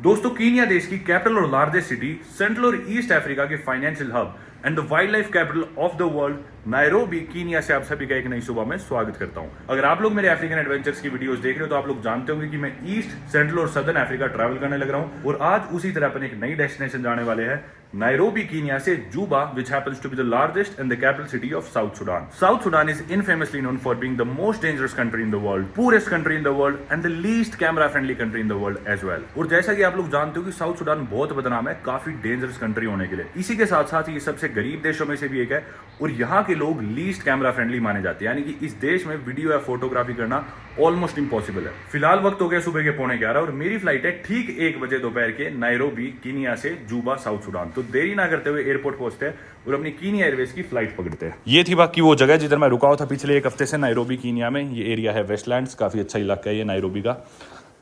दोस्तों कीनिया देश की कैपिटल और लार्जेस्ट सिटी, सेंट्रल और ईस्ट अफ्रीका के financial hub and the wild life capital of the world Nairobi Kenya से आप सभी का एक नई सुबह में स्वागत करता हूं। अगर आप लोग मेरे अफ्रीकन एडवेंचर्स की वीडियोस देख रहे हो तो आप लोग जानते होंगे कि मैं ईस्ट, सेंट्रल और सदर्न अफ्रीका ट्रैवल करने लग रहा हूं और आज उसी तरह अपन एक नई डेस्टिनेशन जाने वाले हैं, नायरोबी कीनिया से जूबा, which happens to be the largest and the capital city of South Sudan. South Sudan is infamously known for being the most dangerous country in the world, poorest country in the world and the least camera friendly country in the world as well. और जैसा कि आप लोग जानते हो कि south Sudan बहुत बदनाम है काफी डेंजरस कंट्री होने के लिए। इसी के साथ साथ ये सबसे गरीब देशों में से भी एक है और यहाँ के लोग लीस्ट कैमरा फ्रेंडली माने जाते हैं, यानी कि इस देश में वीडियो या फोटोग्राफी करना ऑलमोस्ट इम्पॉसिबल है। फिलहाल वक्त हो गया सुबह के 11:15 और मेरी फ्लाइट है ठीक 1 बजे दोपहर के नायरोबी कीनिया से जूबा साउथ सुडान। तो देरी ना करते हुए एयरपोर्ट पहुंचते हैं और अपनी कीनिया एयरवेज की फ्लाइट पकड़ते हैं। ये थी बाकी वो जगह जिधर मैं रुका हुआ था पिछले 1 हफ्ते से नायरोबी कीनिया में। ये एरिया है वेस्टलैंड्स, काफी अच्छा इलाका है ये नायरोबी का।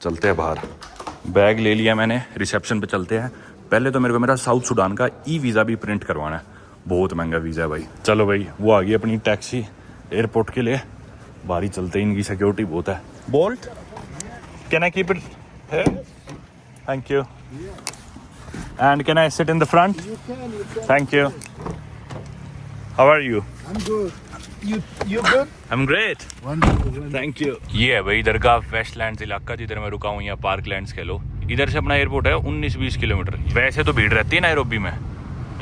चलते हैं बाहर, बैग ले लिया मैंने, रिसेप्शन पे चलते हैं। पहले तो मेरे को मेरा साउथ सुडान का ई वीज़ा भी प्रिंट करवाना है, बहुत महंगा वीज़ा है भाई। चलो भाई, वो आ गई अपनी टैक्सी एयरपोर्ट के लिए, बाहरी चलते हैं, इनकी सिक्योरिटी बहुत है। Bolt, can I keep it? Thank you. And can I sit in the front? You can. Thank you. How are you? I'm good. You good? I'm great. Wonderful. Thank you. ये है भाई इधर का wastelands इलाका जिधर मैं रुका हूँ, या पार्कलैंड्स कह लो। इधर से अपना एयरपोर्ट है 19-20 किलोमीटर। वैसे तो भीड़ रहती है नायरोबी में,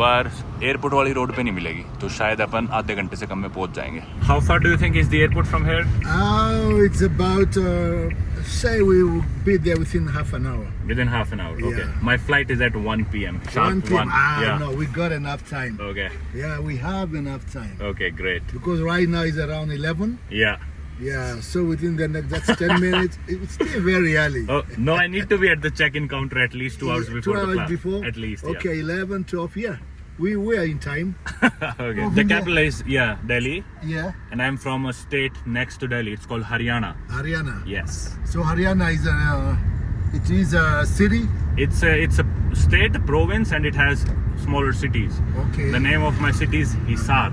पर एयरपोर्ट वाली रोड पे नहीं मिलेगी, तो शायद अपन आधे घंटे से कम में पहुंच जाएंगे। How far do you think is the airport from here? Oh, it's about say we will be there within half an hour. Within half an hour. Okay. Yeah. My flight is at 1 p.m. 1 p.m. Yeah. No, we got enough time. Okay. Yeah, we have enough time. Okay, great. Because right now it's around 11. Yeah. Yeah, so within the next that's 10 minutes. It's still very early. Oh, no, I need to be at the check-in counter at least 2 hours before 2 the hours flight. before? At least, yeah. Okay, 11, 12, yeah. We are in time. Okay. The capital is, Delhi. Yeah, And I'm from a state next to Delhi. It's called Haryana. Haryana. Yes. So Haryana is it is a city. It's a state, province, and it has smaller cities. Okay. The name of my city is Hisar.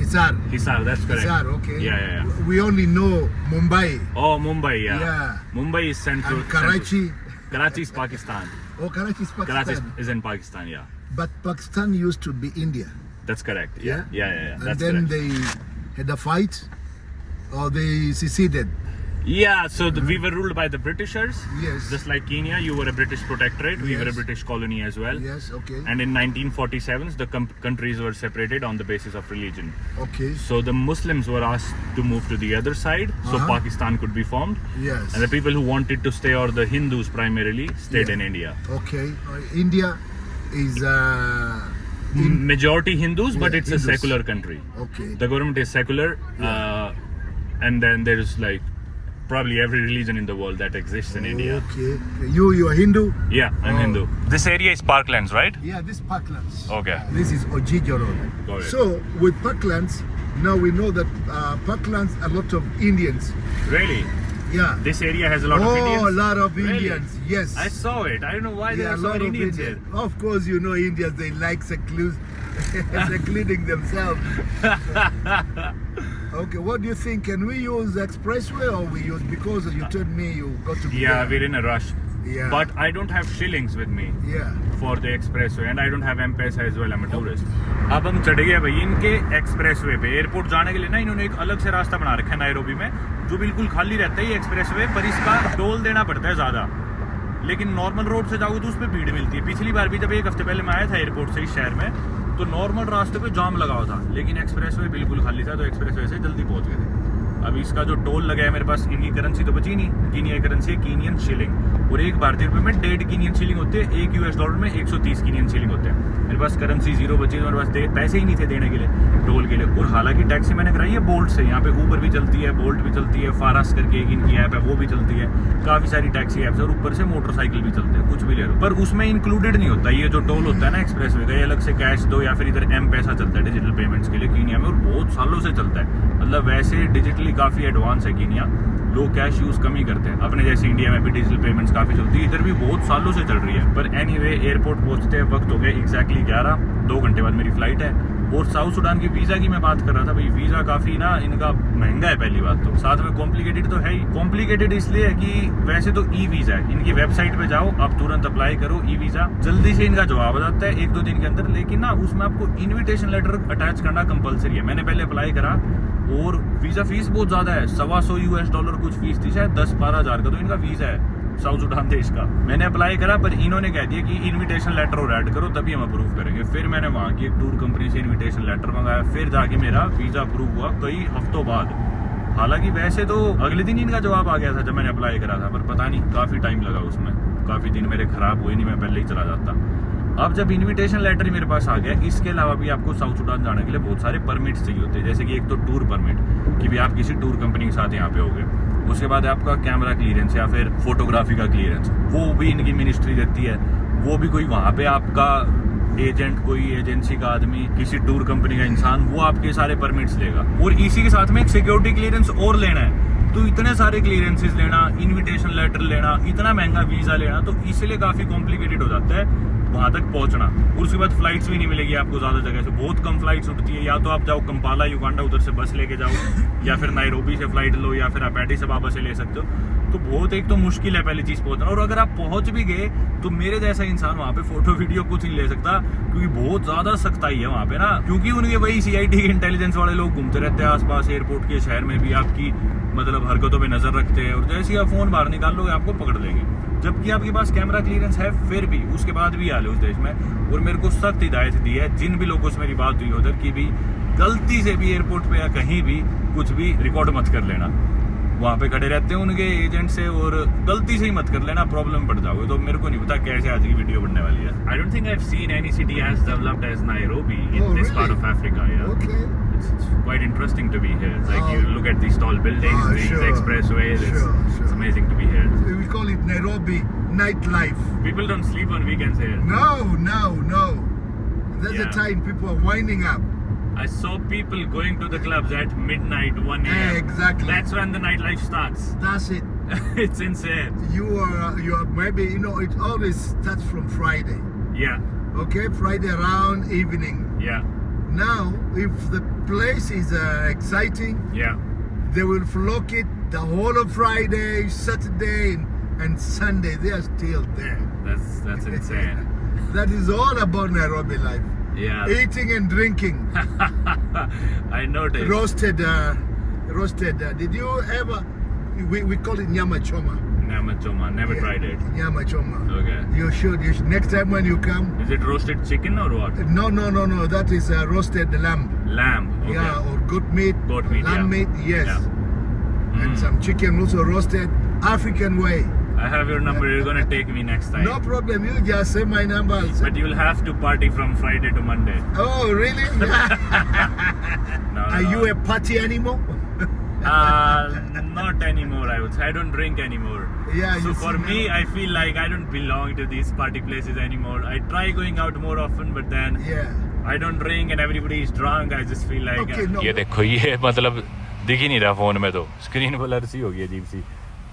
Hisar. Hisar, that's correct. Hisar, okay. Yeah. We only know Mumbai. Oh, Mumbai, yeah. Yeah. Mumbai is central. And Karachi. Karachi is Pakistan. Oh, Karachi is Pakistan. Karachi is in Pakistan, yeah. But Pakistan used to be India. That's correct. Yeah. And That's then correct. they had a fight, or they seceded. Yeah, so we were ruled by the Britishers. Yes. Just like Kenya, you were a British protectorate. We were a Yes. British colony as well. Yes, okay. And in 1947, the countries were separated on the basis of religion. Okay. So the Muslims were asked to move to the other side, so Pakistan could be formed. Yes. And the people who wanted to stay, or the Hindus primarily, stayed in India. Okay. India is Majority Hindus, but Yeah, it's Hindus. a secular country. okay. The government is secular, and then there's like probably every religion in the world that exists in India. Okay. You're Hindu? Yeah, I'm Oh. Hindu. This area is Parklands, right? Yeah, this Parklands. Okay. This is Ojiji Road. Got it. So with Parklands, now we know that Parklands a lot of Indians. Really? Yeah. This area has a lot of Indians? Oh, a lot of Really? Indians. Yes. I saw it. I don't know why there Yeah, are a so lot many of Indians here. Indians. Of course, you know Indians. They like secluding themselves. Okay, what do you think? Can we use expressway, or we use, because you told me you got to be Yeah, there. we're in a rush. Yeah. But I don't have shillings with me Yeah. for the expressway, and I don't have M-Pesa as well. I'm a tourist. अब हम चढ़ गए भाई इनके expressway पे। Airport जाने के लिए ना इन्होंने एक अलग से रास्ता बना रखा है नायरोबी में, जो बिल्कुल खाली रहता है ये एक्सप्रेसवे, पर इसका टोल देना पड़ता है ज़्यादा। लेकिन नॉर्मल रोड से जाओगे तो उस पर भीड़ मिलती है। पिछली बार भी जब 1 हफ्ते पहले मैं आया था एयरपोर्ट से इस शहर में, तो नॉर्मल रास्ते पे जाम लगा हुआ था, लेकिन एक्सप्रेसवे बिल्कुल खाली था, तो एक्सप्रेसवे से जल्दी पहुंच गए थे। अब इसका जो टोल लगा है मेरे पास, इनकी करेंसी तो बची नहीं, कीनिया करेंसी है कीनियन शिलिंग, और 1 भारतीय रुपये में 1.5 कीनियन शिलिंग होते हैं, 1 US डॉलर में 130 कीनियन शिलिंग होते हैं। मेरे पास करेंसी 0 बची, मेरे पास पैसे ही नहीं थे देने के लिए टोल के लिए। और हालांकि टैक्सी मैंने कराई है बोल्ट से, यहाँ पे ऊबर भी चलती है, बोल्ट भी चलती है, फारस करके एक इनकी ऐप है वो भी चलती है, काफ़ी सारी टैक्सी ऐप्स, और ऊपर से मोटरसाइकिल भी चलते हैं, कुछ भी ले लो। पर उसमें इंक्लूडेड नहीं होता ये जो टोल होता है ना एक्सप्रेसवे का, ये अलग से कैश दो, या फिर इधर M-Pesa चलता है डिजिटल पेमेंट्स के लिए कीनिया में, और बहुत सालों से चलता है। मतलब वैसे डिजिटली काफ़ी एडवांस है कीनिया, लोग कैश यूज़ कम ही करते हैं। अपने जैसे इंडिया में भी डिजिटल पेमेंट्स काफ़ी चलती है, इधर भी बहुत सालों से चल रही है। पर एनीवे एयरपोर्ट पहुंचते वक्त हो गए एग्जैक्टली 11, 2 घंटे बाद मेरी फ्लाइट है। और साउथ सुडान की वीजा की मैं बात कर रहा था भाई, वीजा काफी ना इनका महंगा है पहली बात, तो साथ में कॉम्प्लिकेटेड तो है ही। कॉम्प्लिकेटेड इसलिए है कि वैसे तो ई वीजा है, इनकी वेबसाइट पे जाओ आप तुरंत अप्लाई करो ई वीजा, जल्दी से इनका जवाब आ जाता है 1-2 दिन के अंदर, लेकिन ना उसमें आपको इन्विटेशन लेटर अटैच करना कंपलसरी है। मैंने पहले अप्लाई करा और वीजा फीस बहुत ज्यादा है, $125 कुछ फीस थी शायद, 10-12 हज़ार का तो इनका वीजा है साउथ सुडान देश का। मैंने अप्लाई करा पर इन्होंने कह दिया कि इनविटेशन लेटर और ऐड करो तभी हम अप्रूव करेंगे। फिर मैंने वहाँ की एक टूर कंपनी से इनविटेशन लेटर मंगाया, फिर जाके मेरा वीजा अप्रूव हुआ कई हफ्तों बाद। हालांकि वैसे तो अगले दिन इनका जवाब आ गया था जब मैंने अप्लाई करा था, पर पता नहीं काफी टाइम लगा उसमें, काफी दिन मेरे खराब हुए, नहीं मैं पहले ही चला जाता। अब जब इनविटेशन लेटर मेरे पास आ गया, इसके अलावा भी आपको साउथ सुडान जाने के लिए बहुत सारे परमिट्स चाहिए होते हैं, जैसे कि एक तो टूर परमिट कि भी आप किसी टूर कंपनी के साथ यहाँ पे होगे, उसके बाद आपका कैमरा क्लियरेंस या फिर फोटोग्राफी का क्लियरेंस, वो भी इनकी मिनिस्ट्री देती है। वो भी कोई वहाँ पे आपका एजेंट, कोई एजेंसी का आदमी, किसी टूर कंपनी का इंसान, वो आपके सारे परमिट्स लेगा। और इसी के साथ में एक सिक्योरिटी क्लियरेंस और लेना है, तो इतने सारे क्लियरेंसेस लेना, इनविटेशन लेटर लेना, इतना महंगा वीजा लेना, तो इसलिए काफी कॉम्प्लिकेटेड हो जाता है वहां तक पहुंचना। और उसके बाद फ्लाइट्स भी नहीं मिलेगी आपको ज्यादा जगह से, बहुत कम फ्लाइट्स उठती है। या तो आप जाओ कंपाला युगांडा, उधर से बस लेके जाओ, या फिर नायरोबी से फ्लाइट लो, या फिर आप एडिस अबाबा से ले सकते हो। तो बहुत एक तो मुश्किल है पहली चीज पहुंचना, और अगर आप पहुंच भी गए तो मेरे जैसा इंसान वहां पे फोटो वीडियो कुछ नहीं ले सकता, क्योंकि बहुत ज्यादा सख्ताई है वहां पे ना, क्योंकि उनके वही CID के इंटेलिजेंस वाले लोग घूमते रहते हैं आसपास, एयरपोर्ट के शहर में भी आपकी मतलब हरकतों पे नजर रखते हैं, और जैसे ही आप फोन बाहर निकाल लोगे आपको पकड़ लेंगे। जबकि आपके पास कैमरा क्लियरेंस है फिर भी, उसके बाद भी हाल है उस देश में। और मेरे को सख्त हिदायत दी है जिन भी लोगों से मेरी बात हुई उधर की भी, गलती से भी एयरपोर्ट पे या कहीं भी कुछ भी रिकॉर्ड मत कर लेना। वहां पे खड़े रहते हैं उनके एजेंट से, और गलती से ही मत कर लेना, प्रॉब्लम पड़ जाओगे। तो मेरे को नहीं पता कैसे आज की वीडियो बनने वाली है। I don't think I have seen any city as developed as Nairobi in this part of Africa. Okay. It's quite interesting to be here. It's like you look at these tall buildings, these Sure. expressways. Sure. It's amazing to be here. We call it Nairobi nightlife. People don't sleep on weekends here. No. That's the Yeah. time people are winding up. I saw people going to the clubs at midnight, 1 a.m. Exactly. That's when the nightlife starts. That's it. It's insane. You are maybe, it always starts from Friday. Yeah, Okay, Friday around evening. yeah, Now, if the place is exciting, yeah. they will flock it the whole of Friday, Saturday, and Sunday. They are still there. That's insane. That is all about Nairobi life. Yeah. Eating and drinking. I noticed. Roasted. Did you ever? We call it nyama choma. Nyama choma. Never tried it. Nyama choma. Okay. You should. Next time when you come. Is it roasted chicken or what? No. That is roasted lamb. Lamb. Okay. Yeah, or goat meat. Goat meat, Lamb yeah. meat. Yes. Yeah. And some chicken also roasted African way. I have your number. You're gonna take me next time. No problem. You just say my number. I'll say- But you'll have to party from Friday to Monday. Oh, really? No, Are you a party animal? Not anymore, I would say. I don't drink anymore. Yeah, So you for see me, now. I feel like I don't belong to these party places anymore. I try going out more often, but then Yeah. I don't drink and everybody is drunk. I just feel like Okay, no. ये देखो, ये मतलब दिख ही नहीं रहा phone में, तो screen blur सी होगी अजीब सी,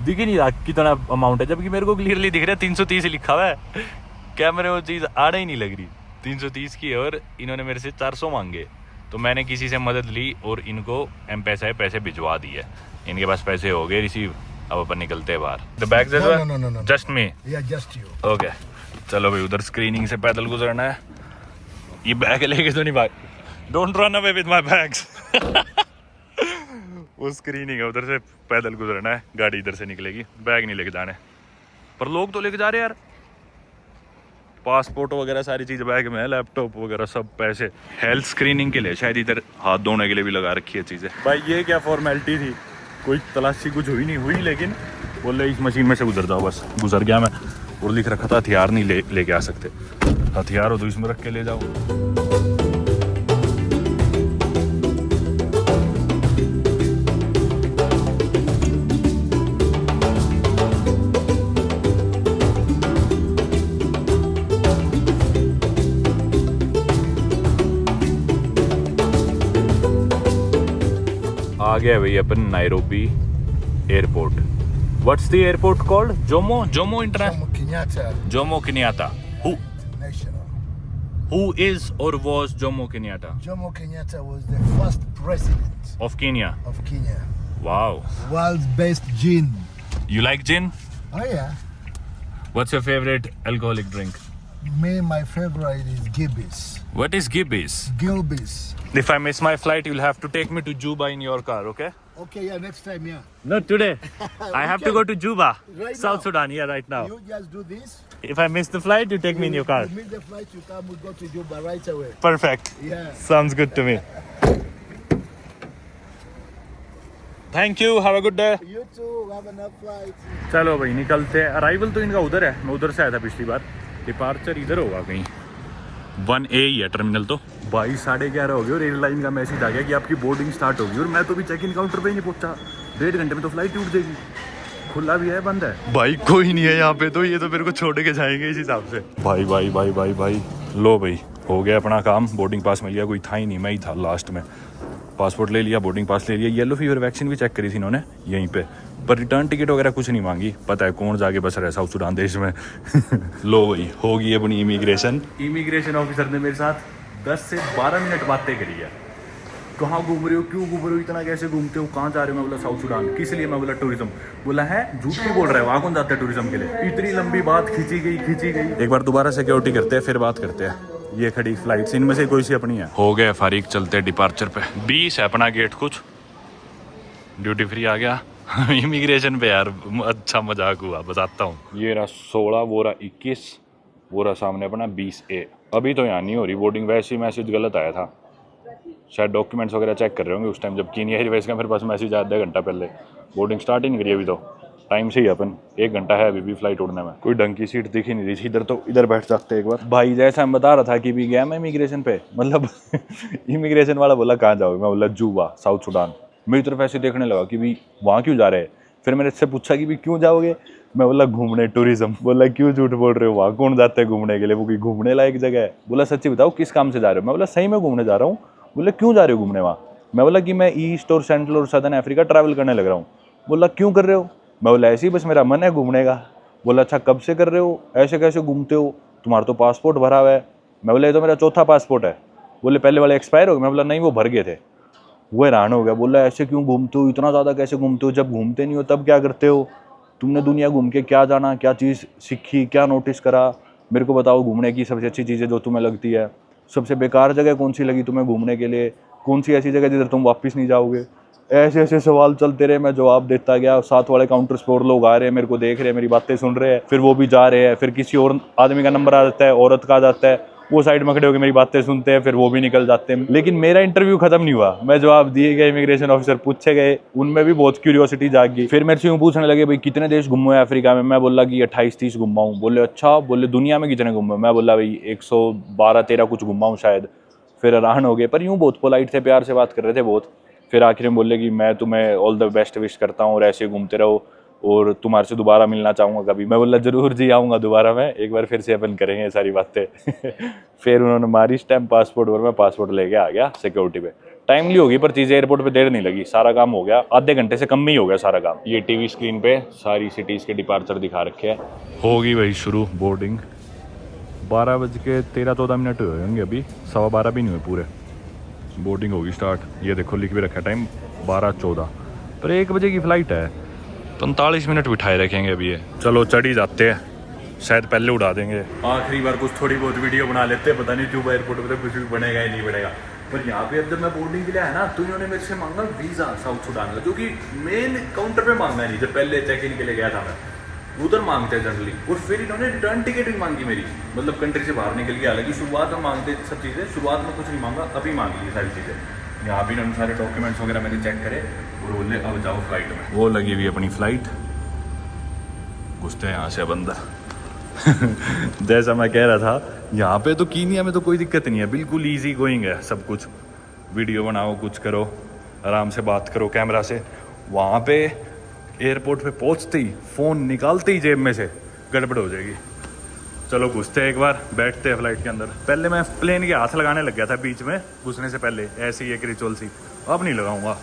दिख ही नहीं रहा कितना अमाउंट है, जबकि मेरे को क्लियरली दिख रहा है 330 लिखा हुआ है। कैमरे वो चीज़ आने ही नहीं लग रही, 330 की है, और इन्होंने मेरे से 400 मांगे। तो मैंने किसी से मदद ली और इनको M-Pesa पैसे भिजवा दिए। इनके पास पैसे हो गए रिसीव। अब अपन निकलते हैं बाहर। The bags as well? No. Just me. Yeah, just you. Okay, चलो भाई, उधर स्क्रीनिंग से पैदल गुजरना है। ये बैग लेके तो नहीं भाग, don't run away with my bags. वो स्क्रीनिंग है, उधर से पैदल गुजरना है, गाड़ी इधर से निकलेगी, बैग नहीं लेके जाने। पर लोग तो लेके जा रहे हैं यार, पासपोर्ट वगैरह सारी चीज़ बैग में है, लैपटॉप वगैरह सब। पैसे हेल्थ स्क्रीनिंग के लिए शायद इधर हाथ धोने के लिए भी लगा रखी है चीज़ें। भाई ये क्या फॉर्मेलिटी थी, कोई तलाशी कुछ हुई नहीं हुई, लेकिन बोले इस मशीन में से गुजर जाओ, बस गुजर गया मैं। और लिख रखा था हथियार नहीं लेके आ सकते, हथियार हो तो इसमें रख के ले जाओ। आ गया भाई अपन Nairobi airport. What's the airport called? Jomo international, Jomo Kenyatta Jomo Kenyatta. National. Who is or was Jomo Kenyatta Jomo Kenyatta was the first president of Kenya? of Kenya. Wow. World's best gin. You like gin? Oh yeah. What's your favorite alcoholic drink? My favorite is Gilbis. What is Gibbies? Gilbis. If I miss my flight, you'll have to take me to Juba in your car, okay? Okay, yeah, next time, yeah. Not today. I have to go to Juba, Right South now. Sudan. Yeah, right now. You just do this. If I miss the flight, you take me in your car. You miss the flight, you come, we go to Juba right away. Perfect. Yeah. Sounds good to me. Thank you. Have a good day. You too, have enough flights. चलो भाई निकलते हैं. Arrival तो इनका उधर है. मैं उधर से आया था पिछली बार. डिपार्चर इधर होगा कहीं. 1A ही है टर्मिनल तो. भाई 11:30 हो गए और रेल लाइन का मैसेज आ गया कि आपकी बोर्डिंग स्टार्ट होगी और मैं तो भी चेक इन काउंटर पे ही नहीं पहुंचा. 1.5 घंटे में तो फ्लाइट टूट जाएगी. खुला भी है बंद है. भाई कोई नहीं है यहाँ पे तो ये तो मेरे को छोड़ के जाएंगे इस हिसाब से. भाई भाई भाई भाई भाई लो भाई हो गया अपना काम. बोर्डिंग पास मिल गया. कोई था ही नहीं, मैं ही था लास्ट में. पासपोर्ट ले लिया, बोर्डिंग पास ले लिया. येलो फीवर वैक्सीन भी चेक करी थी इन्होंने यहीं पे, पर रिटर्न टिकट वगैरह कुछ नहीं मांगी. पता है कौन जाके बस रहा है साउथ सुडान देश में. लो भाई होगी अपनी इमिग्रेशन ऑफिसर ने मेरे साथ 10 से 12 मिनट बातें करी है. कहाँ घूम रहे हो, क्यों घूम रहे हो, इतना कैसे घूमते हो, कहाँ जा रहे हो. मैं बोला साउथ सुडान. किस लिए? मैं बोला टूरिज्म. बोला है झूठ क्यों बोल रहा है, वहाँ कौन जाता है टूरिज्म के लिए. इतनी लंबी बात खींची गई. एक बार दोबारा सिक्योरिटी करते हैं फिर बात करते हैं. ये खड़ी फ्लाइट्स इनमें से कोई सी अपनी है. हो गए फारिक, चलते हैं डिपार्चर पे. 20 है अपना गेट. कुछ ड्यूटी फ्री आ गया. इमिग्रेशन पे यार अच्छा मजाक हुआ, बताता हूँ. ये रहा 16, वो रहा 21, वो रहा सामने अपना 20A. अभी तो यहाँ नहीं हो रही बोर्डिंग. वैसे ही मैसेज गलत आया था, शायद डॉक्यूमेंट्स वगैरह चेक कर रहे होंगे उस टाइम जब कीनिया एयरवेज का मेरे पास मैसेज आया 1.5 घंटा पहले. बोर्डिंग स्टार्ट ही नहीं करी अभी तो. टाइम से ही अपन 1 घंटा है अभी भी फ्लाइट उड़ने में. कोई ढंग की सीट दिख ही नहीं रही थी. इधर तो इधर बैठ सकते एक बार. भाई जैसा मैं बता रहा था कि भी गया मैं इमिग्रेशन पे, मतलब इमिग्रेशन वाला बोला कहाँ जाओगे. मैं बोला जुबा साउथ सुडान. मेरी तरफ ऐसे देखने लगा कि भी वहाँ क्यों जा रहे हैं. फिर मैंने इससे पूछा कि भी क्यों जाओगे. मैं बोला घूमने, टूरिज्म. बोला क्यों झूठ बोल रहे हो, वहाँ कौन जाता है घूमने के लिए, वो कोई घूमने लायक जगह है. बोला सच्ची बताओ किस काम से जा रहे हो. मैं बोला सही में घूमने जा रहा हूँ. बोले क्यों जा रहे हो घूमने वहाँ. मैं बोला कि मैं ईस्ट और सेंट्रल और सदर्न अफ्रीका ट्रैवल करने लग रहा हूँ. बोला क्यों कर रहे हो. मैं बोला ऐसे ही बस मेरा मन है घूमने का. बोला अच्छा कब से कर रहे हो, ऐसे कैसे घूमते हो, तुम्हारा तो पासपोर्ट भरा हुआ है. मैं बोला ये तो मेरा चौथा पासपोर्ट है. बोले पहले वाले एक्सपायर हो गए. मैं बोला नहीं वो भर गए थे. वो हैरान हो गया. बोला ऐसे क्यों घूमते हो, इतना ज़्यादा कैसे घूमते हो, जब घूमते नहीं हो तब क्या करते हो. तुमने दुनिया घूम के क्या जाना, क्या चीज़ सीखी, क्या नोटिस करा, मेरे को बताओ. घूमने की सबसे अच्छी चीज़ें जो तुम्हें लगती है, सबसे बेकार जगह कौन सी लगी तुम्हें घूमने के लिए, कौन सी ऐसी जगह जिधर तुम वापस नहीं जाओगे. ऐसे ऐसे सवाल चलते रहे. मैं जवाब देता गया. साथ वाले काउंटर्स पे और लोग आ रहे हैं, मेरे को देख रहे हैं, मेरी बातें सुन रहे हैं. फिर वो भी जा रहे हैं. फिर किसी और आदमी का नंबर आ जाता है, औरत का आ जाता है, वो साइड में खड़े होकर मेरी बातें सुनते हैं. फिर वो भी निकल जाते हैं. लेकिन मेरा इंटरव्यू खत्म नहीं हुआ. मैं जवाब दिए गए, इमिग्रेशन ऑफिसर पूछे गए, उनमें भी बहुत क्यूरियोसिटी जागी. फिर मेरे से यूँ पूछने लगे भाई कितने देश घूमे अफ्रीका में. मैं बोला कि 28-30 घूमा हूँ. बोले अच्छा. बोले दुनिया में कितने घूमे. मैं बोला भाई 112-13 कुछ घूमा हूँ शायद. फिर हैरान हो गए, पर यूँ बहुत पोलाइट थे, प्यार से बात कर रहे थे बहुत. फिर आखिर में बोले कि मैं तुम्हें ऑल द बेस्ट विश करता हूँ और ऐसे घूमते रहो और तुम्हारे से दोबारा मिलना चाहूँगा कभी. मैं बोला जरूर जी आऊँगा दोबारा. मैं एक बार फिर से अपन करेंगे सारी बातें. फिर उन्होंने मारी स्टैम्प पासपोर्ट और मैं पासपोर्ट लेके आ गया सिक्योरिटी पे. टाइमली होगी पर चीज़ें एयरपोर्ट पे देर नहीं लगी. सारा काम हो गया, आधे घंटे से कम में ही हो गया सारा काम. ये टीवी स्क्रीन पे सारी सिटीज़ के डिपार्चर दिखा रखे हैं. होगी भाई शुरू बोर्डिंग. 12:13-14 हुए होंगे अभी. 12:15 भी नहीं हुए पूरे. बोर्डिंग होगी स्टार्ट. ये देखो लिख भी रखा है टाइम 12:14, पर 1 बजे की फ़्लाइट है. 45 मिनट बिठाए रखेंगे अभी ये. चलो चढ़ ही जाते हैं, शायद पहले उड़ा देंगे. आखिरी बार कुछ थोड़ी बहुत वीडियो बना लेते हैं. पता नहीं जुबा एयरपोर्ट पर तो कुछ भी बनेगा ही नहीं बनेगा. पर यहाँ पे अब जब मैं बोर्डिंग के लिए आया ना तो इन्होंने मेरे से मांगा वीज़ा साउथ सुडान का, जो कि मेन काउंटर पे मांगा नहीं. जब पहले चेक इन के लिए गया था मैं उधर मांगते हैं जनरली. और फिर इन्होंने रिटर्न टिकट भी मांगी मेरी, मतलब कंट्री से बाहर निकल के. हालांकि शुरुआत में मांगते सब चीज़ें, शुरुआत में कुछ नहीं मांगा, अभी मांग ली सारी चीज़ें. यहाँ भी इन्होंने सारे डॉक्यूमेंट्स वगैरह मैंने चेक करे और बोले अब जाओ फ्लाइट में. वो लगी हुई अपनी फ़्लाइट. घुसते हैं यहाँ से अब अंदर. जैसा मैं कह रहा था यहाँ पे तो कीनिया में तो कोई दिक्कत नहीं है. बिल्कुल ईजी गोइंग है सब कुछ. वीडियो बनाओ, कुछ करो, आराम से बात करो कैमरा से. वहाँ पे एयरपोर्ट पे पहुँचते ही फ़ोन निकालते ही जेब में से गड़बड़ हो जाएगी. चलो घुसते हैं एक बार, बैठते हैं फ्लाइट के अंदर. पहले मैं प्लेन के हाथ लगाने लग गया था बीच में घुसने से पहले, ऐसी एक रिचुअल सी. अब नहीं लगाऊंगा.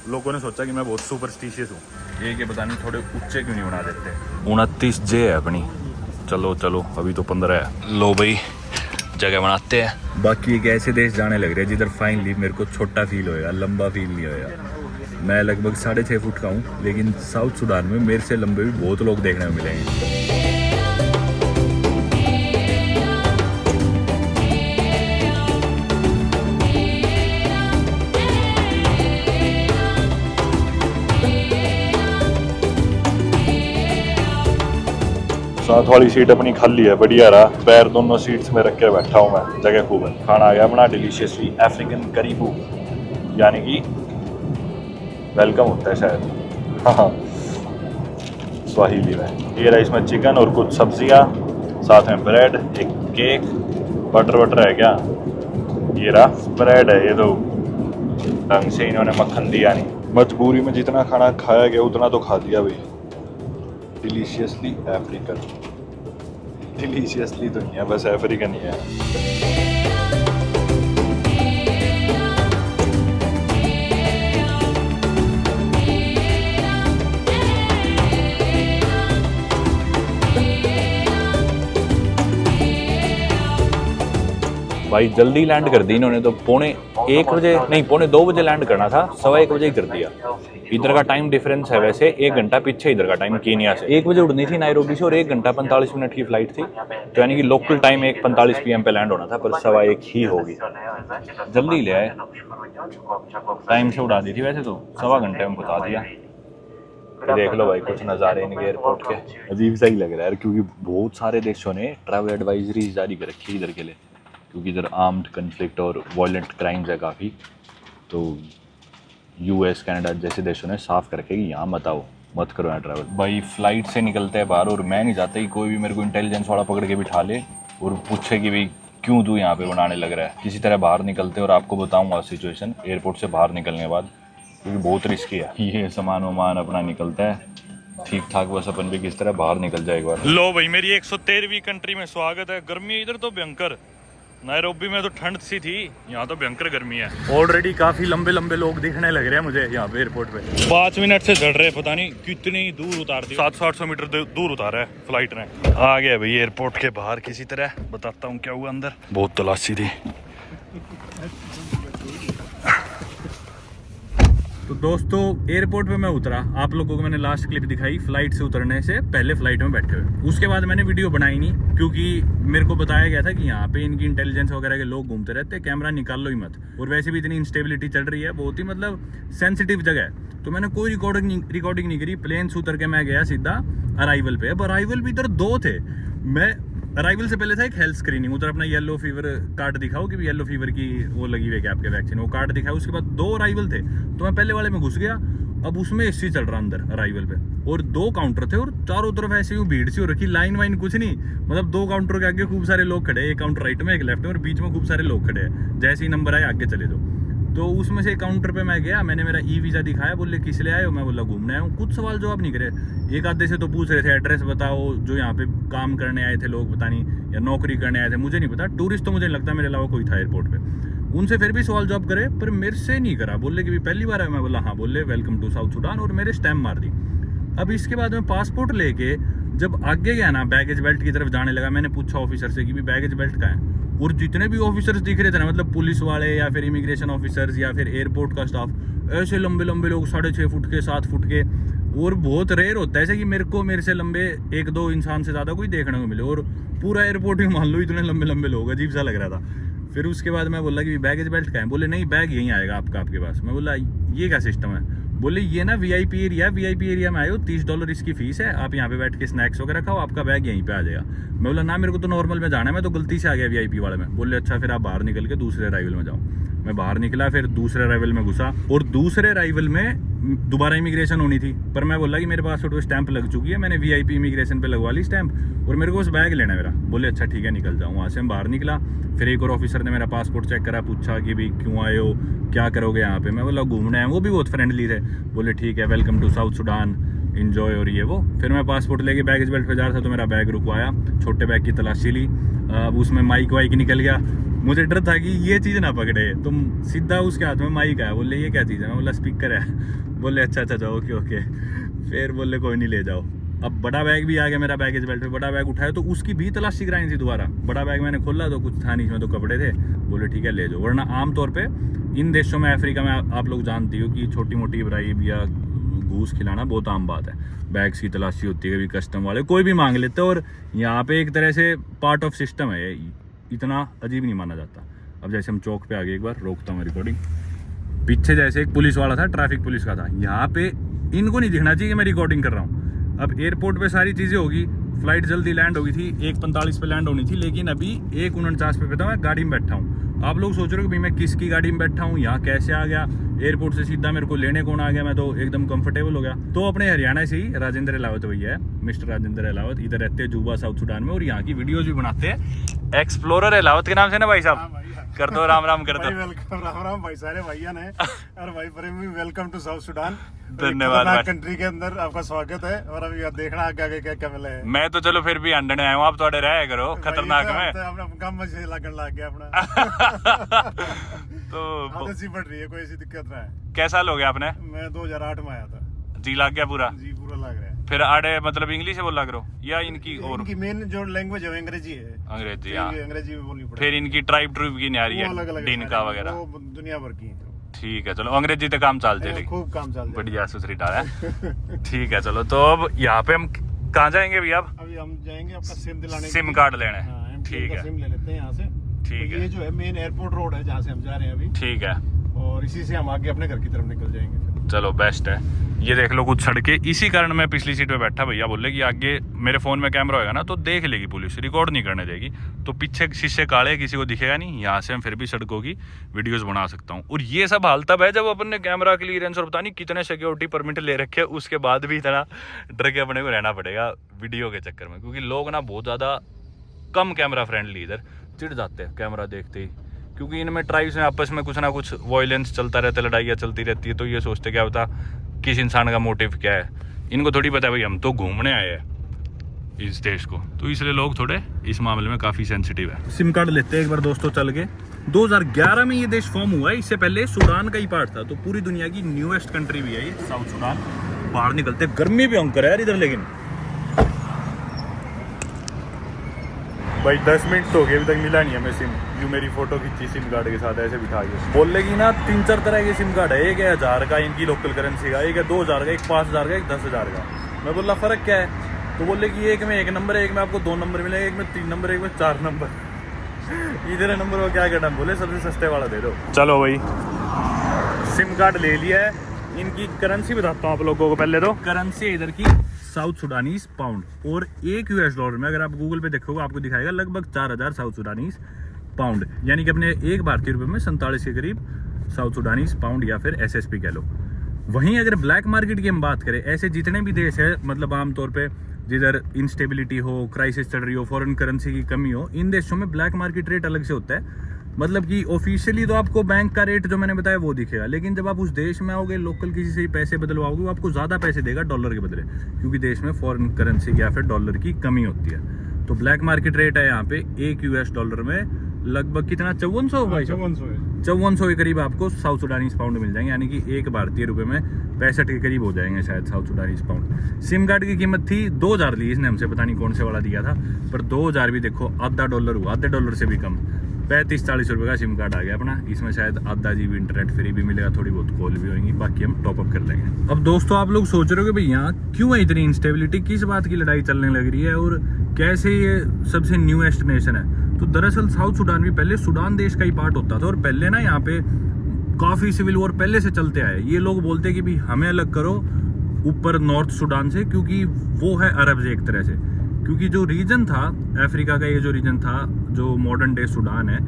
लोगों ने सोचा कि मैं बहुत सुपरस्टिशियस हूँ. ये कि पता नहीं थोड़े ऊंचे क्यों नहीं बना देते. 29J है अपनी. चलो चलो अभी तो 15 है. लो भाई जगह बनाते हैं। बाकी एक ऐसे देश जाने लग रहे हैं जिधर फाइनली मेरे को छोटा फील होएगा, लंबा फील नहीं होएगा। मैं लगभग 6.5 फुट का हूँ, लेकिन साउथ सुडान में मेरे से लंबे भी बहुत लोग देखने में मिलेंगे। साथ वाली सीट अपनी खाली है, बढ़िया रहा। पैर दोनों सीट्स में रख के बैठा हूँ मैं, जगह खूब है। खाना आ गया अपना डिलीशियसली अफ्रीकन करी फूड, यानी कि वेलकम होता है शायद, हाँ स्वाहिली में। ये रहा इसमें चिकन और कुछ सब्जियाँ, साथ में ब्रेड, एक केक, बटर है क्या, ये रहा ब्रेड है। ये तो ढंग से इन्होंने मक्खन दिया नहीं। मजबूरी में जितना खाना खाया गया उतना तो खा दिया भाई। डिलीशियसली अफ्रीकन, डिलीशियसली तो नहीं है, बस अफ्रीकन ही है। भाई जल्दी लैंड कर दी इन्होंने तो, 2 बजे लैंड करना था, 1:15 बजे ही कर दिया। इधर का टाइम डिफरेंस है वैसे 1 घंटा पीछे इधर का टाइम कीनिया से। 1 बजे उड़नी थी नायरोबी से और 1 घंटा 45 मिनट की फ्लाइट थी, तो यानी कि लोकल टाइम 1:45 PM पे लैंड होना था, पर 1:15 ही होगी। जल्दी ले आए, टाइम से उड़ा दी थी वैसे तो, 1.25 घंटे में बता दिया। देख लो भाई कुछ नज़ारे इनके एयरपोर्ट के, अजीब सा ही लग रहा है क्योंकि बहुत सारे देशों ने ट्रैवल एडवाइजरी जारी कर रखी है इधर के लिए, क्योंकि इधर आर्म्ड कन्फ्लिक्ट और वायलेंट क्राइम्स है काफ़ी। तो US कनाडा जैसे देशों ने साफ करके कि यहाँ मत आओ, मत करो यहाँ ट्रैवल। भाई फ्लाइट से निकलते हैं बाहर और मैं नहीं चाहता कि कोई भी मेरे को इंटेलिजेंस वाला पकड़ के बिठा ले और पूछे कि भाई क्यों तू यहाँ पे बनाने लग रहा है। किसी तरह बाहर निकलते और आपको बताऊँगा सिचुएशन एयरपोर्ट से बाहर निकलने के बाद, क्योंकि बहुत रिस्की है। ये सामान वामान अपना निकलता है ठीक ठाक, बस अपन भी किस तरह बाहर निकल जाए एक बार। लो भाई मेरी 113वीं कंट्री में स्वागत है। गर्मी इधर तो भयंकर, नायरोबी में तो ठंड सी थी, यहाँ तो भयंकर गर्मी है। ऑलरेडी काफी लंबे लंबे लोग दिखने लग रहे हैं मुझे यहाँ पे एयरपोर्ट पे। 5 मिनट से चढ़ रहे, पता नहीं कितनी दूर उतार दी, 700-800 मीटर दूर उतारा है फ्लाइट ने। आ गया भाई एयरपोर्ट के बाहर किसी तरह, बताता हूँ क्या हुआ अंदर। बहुत तलाशी थी। तो दोस्तों एयरपोर्ट पे मैं उतरा, आप लोगों को मैंने लास्ट क्लिप दिखाई फ्लाइट से उतरने से पहले फ्लाइट में बैठे हुए। उसके बाद मैंने वीडियो बनाई नहीं, क्योंकि मेरे को बताया गया था कि यहाँ पे इनकी इंटेलिजेंस वगैरह के लोग घूमते रहते हैं, कैमरा निकाल लो ही मत। और वैसे भी इतनी इंस्टेबिलिटी चल रही है, बहुत ही मतलब सेंसिटिव जगह है, तो मैंने कोई रिकॉर्डिंग नहीं करी। प्लेन से उतर के मैं गया सीधा अराइवल पे। अब अराइवल भी इधर 2 थे। मैं अराइवल से पहले था एक हेल्थ स्क्रीनिंग, उधर अपना येलो फीवर कार्ड दिखाओ कि येलो फीवर की वो लगी हुई है आपके वैक्सीन, वो कार्ड दिखाओ। उसके बाद 2 अराइवल थे, तो मैं पहले वाले में घुस गया। अब उसमें AC चल रहा अंदर अराइवल पे, और 2 काउंटर थे और चारों तरफ ऐसे ही भीड़ सी हो रखी, लाइन वाइन कुछ नहीं, मतलब 2 काउंटर के आगे खूब सारे लोग खड़े हैं, एक काउंटर राइट में एक लेफ्ट में और बीच में खूब सारे लोग खड़े हैं। जैसे ही नंबर आए आगे चले जाओ। तो उसमें से एक काउंटर पे मैं गया, मैंने मेरा वीज़ा दिखाया, बोले किस लिए आए हो, मैं बोला घूमने आया हूँ। कुछ सवाल जवाब नहीं करे, एक आधे से तो पूछ रहे थे एड्रेस बताओ, जो यहाँ पे काम करने आए थे लोग पता नहीं, या नौकरी करने आए थे, मुझे नहीं पता। टूरिस्ट तो मुझे नहीं लगता मेरे अलावा कोई था एयरपोर्ट पे। उनसे फिर भी सवाल जवाब करे, पर मेरे से नहीं करा। बोले कि पहली बार है, मैं बोला हाँ। बोले वेलकम टू साउथ सुडान, और मेरे स्टैम्प मार दी। अब इसके बाद मैं पासपोर्ट लेके जब आगे गया ना, बैगेज बेल्ट की तरफ जाने लगा, मैंने पूछा ऑफिसर से कि भी बैगेज बेल्ट कहाँ है। और जितने भी ऑफिसर्स दिख रहे थे ना, मतलब पुलिस वाले या फिर इमिग्रेशन ऑफिसर्स या फिर एयरपोर्ट का स्टाफ, ऐसे लंबे लंबे लोग 6.5 फुट के 7 फुट के। और बहुत रेयर होता है ऐसे कि मेरे से लंबे 1-2 इंसान से ज़्यादा कोई देखने को मिले, और पूरा एयरपोर्ट ही मान लो इतने लंबे लंबे लोग, अजीब सा लग रहा था। फिर उसके बाद मैं बोला कि बैगेज बेल्ट कहाँ है। बोले नहीं, बैग यहीं आएगा आपके पास। मैं बोला ये क्या सिस्टम है। बोले ये ना VIP एरिया, VIP एरिया में आए हो, $30 इसकी फीस है, आप यहाँ पे बैठ के स्नैक्स वगैरह खाओ, आपका बैग यहीं पे आ जाएगा। मैं बोला ना, मेरे को तो नॉर्मल में जाना है, मैं तो गलती से आ गया VIP वाले में। बोले अच्छा फिर आप बाहर निकल के दूसरे अराइवल में जाओ। मैं बाहर निकला, फिर दूसरे अराइवल में घुसा, और दूसरे अराइवल में दोबारा इमिग्रेशन होनी थी, पर मैं बोला कि मेरे पास तो स्टैंप लग चुकी है, मैंने VIP इमिग्रेशन पे लगवा ली स्टैंप, और मेरे को बस बैग लेना है मेरा। बोले अच्छा ठीक है निकल जाऊँ। वहाँ से हम बाहर निकला, फिर एक और ऑफिसर ने मेरा पासपोर्ट चेक करा, पूछा कि भाई क्यों आए हो, क्या करोगे यहाँ पे। मैं बोला घूमना है। वो भी बहुत फ्रेंडली थे, बोले ठीक है welcome to South Sudan, enjoy. और ये वो, फिर मैं पासपोर्ट लेके बैगेज बेल्ट पे जा रहा था, तो मेरा बैग रुकवाया, छोटे बैग की तलाशी ली। अब उसमें माइक वाइक निकल गया, मुझे डर था कि ये चीज़ ना पकड़े, तुम सीधा उसके हाथ में माइक आया। बोले ये क्या चीज़ है, मैं बोला स्पीकर है। बोले अच्छा जाओ, ओके। फिर बोले कोई नहीं ले जाओ। अब बड़ा बैग भी आ गया मेरा बैगेज बेल्ट पे, बड़ा बैग उठाया तो उसकी भी तलाशी कराई थी दोबारा। बड़ा बैग मैंने खोला तो कुछ था नहीं, इसमें तो कपड़े थे। बोले ठीक है ले जाओ, वरना आमतौर पे इन देशों में, अफ्रीका में आप लोग जानती हो कि छोटी मोटी ब्राइब या घूस खिलाना बहुत आम बात है। बैग्स की तलाशी होती है, कभी कस्टम वाले कोई भी मांग लेते हैं, और यहाँ पे एक तरह से पार्ट ऑफ सिस्टम है, ये इतना अजीब नहीं माना जाता। अब जैसे हम चौक पे आ गए, एक बार रोकता हूँ रिकॉर्डिंग। पीछे जैसे एक पुलिस वाला था, ट्रैफिक पुलिस का था, यहाँ पे इनको नहीं दिखना चाहिए कि मैं रिकॉर्डिंग कर रहा हूँ। अब एयरपोर्ट पे सारी चीज़ें होगी, फ्लाइट जल्दी लैंड होगी थी, 1:45 पे लैंड होनी थी, लेकिन अभी 1:49 पे था, मैं गाड़ी में बैठा हूँ। आप लोग सोच रहे हो कि भाई मैं किसकी गाड़ी में बैठा हूँ, यहाँ कैसे आ गया, एयरपोर्ट से सीधा मेरे को लेने कौन आ गया, मैं तो एकदम कंफर्टेबल हो गया। तो अपने हरियाणा से ही राजेंद्र अहलावत भैया है, मिस्टर राजेंद्र अहलावत, इधर रहते हैं जूबा साउथ सुडान में, और यहाँ की वीडियोज भी बनाते हैं। एक्सप्लोरर अहलावत के नाम से ना भाई साहब, कर दो राम राम कर दो। वेलकम, राम राम भाई, सारे भैया ने और भाई प्रेम भी वेलकम टू साउथ सुडान। धन्यवाद भाई। कंट्री के अंदर आपका स्वागत है, और अभी देखना आगे आगे क्या क्या मिला है। मैं तो चलो फिर भी अंडने आया हूँ, आप थोड़े रहे करो खतरनाक में। अपना काम में लगन लग गया अपना। तो आदत सी पड़ रही है, कोई ऐसी दिक्कत ना है। कैसा साल हो गया आपने? मैं 2008 में आया था जी, लग गया पूरा? जी पूरा लग रहा है। फिर आड़े मतलब इंग्लिश है बोल लग रहा या इनकी? और इनकी मेन जो लैंग्वेज है अंग्रेजी है। अंग्रेजी, हाँ। अंग्रेजी में बोलनी पड़ेगी। फिर इनकी ट्राइब ट्रूब की नहीं आ रही वो अलग है, अलग डिनका वगैरह, वो दुनिया भर की है। ठीक है चलो, अंग्रेजी तो काम चलते थे, खूब काम चल रहा बढ़िया सुसरी डाल है। ठीक है चलो, तो अब यहाँ पे हम कहाँ जाएंगे भैया? अभी हम जाएंगे आपका सिम दिलाने, सिम कार्ड लेने। हाँ, ठीक है, सिम ले लेते हैं यहाँ से। ठीक तो है, ये जो है मेन एयरपोर्ट रोड है जहाँ से हम जा रहे हैं अभी, ठीक है, और इसी से हम आगे अपने घर की तरफ निकल जाएंगे। चलो बेस्ट है। ये देख लो कुछ सड़कें, इसी कारण मैं पिछली सीट पे बैठा। भैया बोले कि आगे मेरे फोन में कैमरा होगा ना तो देख लेगी पुलिस, रिकॉर्ड नहीं करने देगी, तो पीछे शीशे काले, किसी को दिखेगा नहीं। यहाँ से हम फिर भी सड़कों की वीडियोस बना सकता हूँ। और ये सब हाल तब है जब अपन ने कैमरा क्लियरेंस और पता नहीं कितने सिक्योरिटी परमिट ले रखे, उसके बाद भी इतना डर के अपने को रहना पड़ेगा वीडियो के चक्कर में, क्योंकि लोग ना बहुत ज़्यादा कम कैमरा फ्रेंडली इधर चिढ़ जाते हैं कैमरा देखते ही, क्योंकि इनमें ट्राइब्स में आपस में कुछ ना कुछ वायलेंस चलता रहता है, लड़ाइयाँ चलती रहती है, तो ये सोचते क्या होता किस इंसान का मोटिव क्या है। इनको थोड़ी पता है भाई हम तो घूमने आए हैं इस देश को, तो इसलिए लोग थोड़े इस मामले में काफ़ी सेंसिटिव है। सिम कार्ड लेते हैं एक बार दोस्तों चल के। 2011 में ये देश फॉर्म हुआ है, इससे पहले सूडान का ही पार्ट था, तो पूरी दुनिया की न्यूएस्ट कंट्री भी है ये साउथ सूडान। बाहर निकलते, गर्मी भी अंकर है यार इधर, लेकिन भाई 10 मिनट तो हो गए अभी तक मिला नहीं हमें सिम। यूँ मेरी फोटो खींची सिम कार्ड के साथ ऐसे बिठा के। बोल लेगी ना 3-4 तरह के सिम कार्ड है, एक है 1000 का इनकी लोकल करेंसी का, एक है 2000 का, एक 5000 का, एक 10,000 का। मैं बोला फ़र्क क्या है, तो बोले कि एक में 1 नंबर है, एक में आपको 2 नंबर मिलेगा, एक में 3 नंबर, एक में 4 नंबर। इधर नंबर को क्या करना, बोले सबसे सस्ते वाला दे दो। चलो भाई सिम कार्ड ले लिया है। इनकी करेंसी बताता हूँ आप लोगों को। पहले तो करेंसी इधर की साउथ सुडानीज पाउंड, और $1 में अगर आप गूगल पे देखोगे आपको दिखाएगा लगभग 4000 साउथ सुडानीज पाउंड, यानी कि अपने एक भारतीय रुपये में 47 के करीब साउथ सुडानीज पाउंड या फिर SSP कह लो। वहीं अगर ब्लैक मार्केट की हम बात करें, ऐसे जितने भी देश है मतलब आमतौर पे जिधर इंस्टेबिलिटी हो, क्राइसिस चल रही हो, फॉरेन करेंसी की कमी हो, इन देशों में ब्लैक मार्केट रेट अलग से होता है। मतलब कि ऑफिशियली तो आपको बैंक का रेट जो मैंने बताया वो दिखेगा, लेकिन जब आप उस देश में आओगे, लोकल किसी से पैसे बदलवाओगे, वो आपको ज़्यादा पैसे देगा डॉलर के बदले, क्योंकि देश में फॉरेन करेंसी या फिर डॉलर की कमी होती है। तो ब्लैक मार्केट रेट है यहाँ पे $1 में लगभग कितना, 5400 भाई, 5400 के करीब आपको साउथ सुडानीज पाउंड मिल जाएंगे, यानी कि एक भारतीय रुपये में 65 के करीब हो जाएंगे शायद south Sudanese pound. SIM card की कीमत थी 2000 ली इसने हमसे, पता नहीं कौन से वाला दिया था, पर 2000 भी देखो आधा डॉलर हुआ, आधे डॉलर से भी कम, 35-40 रुपये का सिम कार्ड आ गया अपना। इसमें शायद आधा GB इंटरनेट फ्री भी मिलेगा, थोड़ी बहुत कॉल भी होंगी, बाकी हम टॉपअप कर लेंगे। अब दोस्तों आप लोग सोच रहे हो कि भाई यहाँ क्यों है इतनी इंस्टेबिलिटी, किस बात की लड़ाई चलने लग रही है और कैसे ये सबसे न्यूएस्ट नेशन है। तो दरअसल साउथ सूडान भी पहले सूडान देश का ही पार्ट होता था, और पहले ना यहाँ पे काफ़ी सिविल वॉर पहले से चलते आए। ये लोग बोलते कि भाई हमें अलग करो ऊपर नॉर्थ सूडान से, क्योंकि वो है अरब एक तरह से, क्योंकि जो रीजन था अफ्रीका का, ये जो रीजन था जो मॉडर्न डे सूडान है,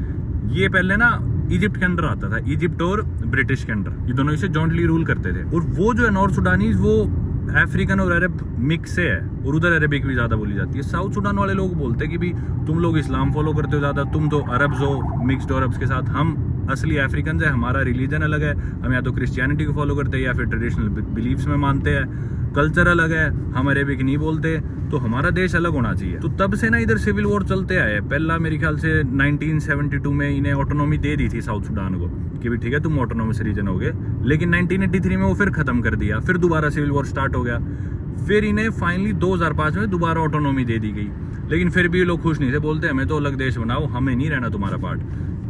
ये पहले ना इजिप्ट के अंडर आता था, इजिप्ट और ब्रिटिश के अंडर, ये दोनों इसे जॉइंटली रूल करते थे। और वो जो है नॉर्थ सूडानीज वो अफ्रीकन और अरब मिक्स से है, और उधर अरबिक भी ज़्यादा बोली जाती है। साउथ सूडान वाले लोग बोलते हैं कि भी तुम लोग इस्लाम फॉलो करते हो ज़्यादा, तुम तो अरब्स हो, मिक्सड अरब्स के साथ, हम असली अफ्रीकन है, हमारा रिलीजन अलग है, हम या तो क्रिश्चियनिटी को फॉलो करते हैं या फिर ट्रेडिशनल बिलीफ्स में मानते हैं, कल्चर अलग है, हम अरेबिक नहीं बोलते, तो हमारा देश अलग होना चाहिए। तो तब से ना इधर सिविल वॉर चलते आए। पहला मेरे ख्याल से 1972 में इन्हें ऑटोनॉमी दे दी थी साउथ सूडान को कि भी ठीक है तुम ऑटोनॉमस रीजन हो गए, लेकिन 1983 में वो फिर खत्म कर दिया, फिर दोबारा सिविल वॉर स्टार्ट हो गया। फिर इन्हें फाइनली 2005 में दोबारा ऑटोनॉमी दे दी गई, लेकिन फिर भी ये लोग खुश नहीं थे, बोलते हमें तो अलग देश बनाओ, हमें नहीं रहना तुम्हारा पार्ट।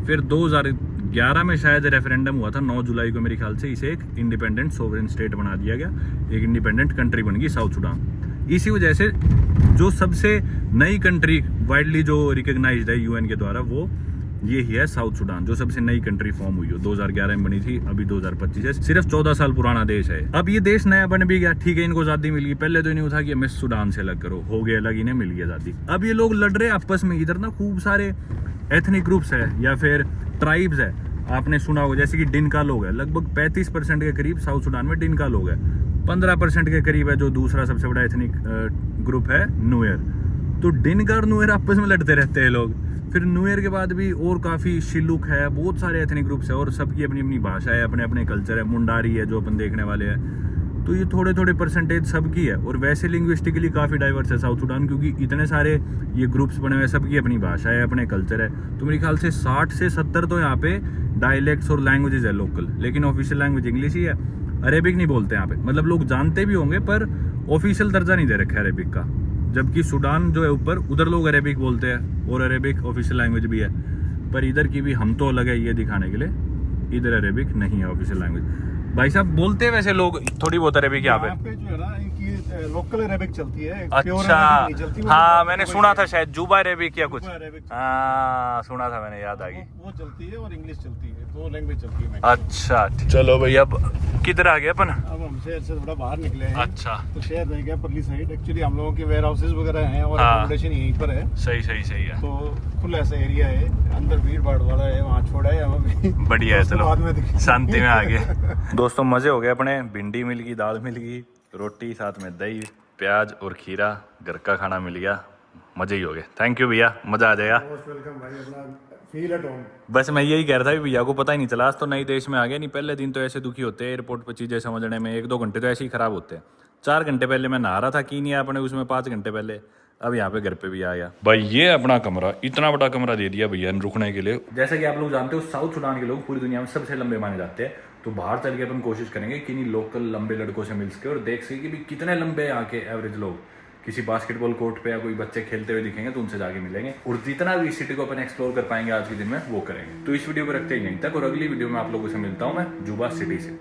फिर 2011 में शायद रेफरेंडम हुआ था, 9 जुलाई को मेरे ख्याल से, इसे एक इंडिपेंडेंट सोवरेन स्टेट बना दिया गया, एक इंडिपेंडेंट कंट्री बन गई साउथ सुडान। इसी वजह से जो सबसे नई कंट्री वाइडली जो रिकॉग्नाइज्ड है यूएन के द्वारा, वो ये ही है साउथ सुडान, जो सबसे नई कंट्री फॉर्म हुई हो। 2011 में बनी थी, अभी 2025 है, सिर्फ 14 साल पुराना देश है। अब ये देश नया बन भी गया, ठीक है, इनको आजादी मिल गई। पहले तो इन्हें था कि हमें सुडान से अलग करो, हो गया अलग, इन्हें मिल गई आजादी। अब ये लोग लड़ रहे आपस में, इधर ना खूब सारे एथनिक ग्रुप्स है या फिर ट्राइब्स है, आपने सुना होगा, जैसे कि डिनका लोग है, लगभग 35% के करीब साउथ सुडान में डिनका लोग है। 15% के करीब है जो दूसरा सबसे बड़ा एथनिक ग्रुप है, नुएर। तो डिनका और नुएर आपस में लड़ते रहते हैं लोग। फिर नुएर के बाद भी और काफ़ी शिलुक है, बहुत सारे एथनिक ग्रुप्स है और सबकी अपनी अपनी भाषा है, अपने अपने कल्चर है। मुंडारी है जो अपन देखने वाले हैं, तो ये थोड़े थोड़े परसेंटेज सबकी है। और वैसे लिंग्विस्टिकली काफ़ी डाइवर्स है साउथ सुडान, क्योंकि इतने सारे ये ग्रुप्स बने हुए, सबकी अपनी भाषा है, अपने कल्चर है। तो मेरे ख्याल से 60 से 70 तो यहाँ पे डायलेक्ट्स और लैंग्वेजेस है लोकल, लेकिन ऑफिशियल लैंग्वेज इंग्लिश ही है। अरेबिक नहीं बोलते यहाँ पे, मतलब लोग जानते भी होंगे पर ऑफिशियल दर्जा नहीं दे रखा है अरेबिक का, जबकि सुडान जो है ऊपर, उधर लोग अरेबिक बोलते हैं और अरेबिक ऑफिशियल लैंग्वेज भी है। पर इधर की भी हम तो अलग है ये दिखाने के लिए, इधर अरेबिक नहीं है ऑफिशियल लैंग्वेज। भाई साहब बोलते हैं वैसे लोग थोड़ी बहुत अरेबिक यहाँ पे जो है ना, इनकी लोकल अरेबिक चलती है। अच्छा, हाँ मैंने सुना था शायद जुबा अरेबिक या कुछ, अरेबिक हाँ सुना था मैंने, याद आ गई। वो चलती है और इंग्लिश चलती है, दो लैंग्वेज चलती है। अच्छा चलो भाई, अब किधर आ गए अपन? अब हम शहर से थोड़ा बाहर निकले हैं। अच्छा, तो शहर रह गया परली साइड। एक्चुअली हम लोगों के वेयर हाउसेज वगैरह हैं और हाँ। अकोमोडेशन यहीं पर है। सही सही सही है, तो खुला ऐसा एरिया है, अंदर भीड़ भाड़ वाला है, वहाँ छोड़ा है हमें। बढ़िया है, उसके बाद में चलो शांति में आ गए। दोस्तों मजे हो गए अपने, भिंडी मिल गई, दाल मिल गई, रोटी साथ में दही प्याज और खीरा, घर का खाना मिल गया, मजे ही हो गए। थैंक यू भैया, मजा आ जाएगा। मोस्ट वेलकम भाई, अपना फील एट होम। बस मैं यही कह रहा था, भैया को पता ही नहीं चला, आज तो नए देश में आ गया। नहीं पहले दिन तो ऐसे दुखी होते हैं एयरपोर्ट पर चीज़ें समझने में, 1-2 घंटे तो ऐसे ही खराब होते हैं। 4 घंटे पहले मैं नहा रहा था कीनिया अपने, उसमें 5 घंटे पहले, अब यहाँ पे घर पे भी आ गया। भाई ये अपना कमरा, इतना बड़ा कमरा दे दिया भैया ने रुकने के लिए। जैसा कि आप लोग जानते हो, साउथ सुडान के लोग पूरी दुनिया में सबसे लंबे माने जाते हैं। तो बाहर चल के अपन कोशिश करेंगे कि नहीं लोकल लंबे लड़कों से मिल सके और देख सके कि भी कितने लंबे यहाँ के एवरेज लोग किसी बास्केटबॉल कोर्ट पे या कोई बच्चे खेलते हुए दिखेंगे तो उनसे जाके मिलेंगे, और जितना भी इस सिटी को अपन एक्सप्लोर कर पाएंगे आज के दिन में वो करेंगे। तो इस वीडियो को रखते ही यहीं तक, और अगली वीडियो में आप लोगों से मिलता हूँ मैं जुबा सिटी से।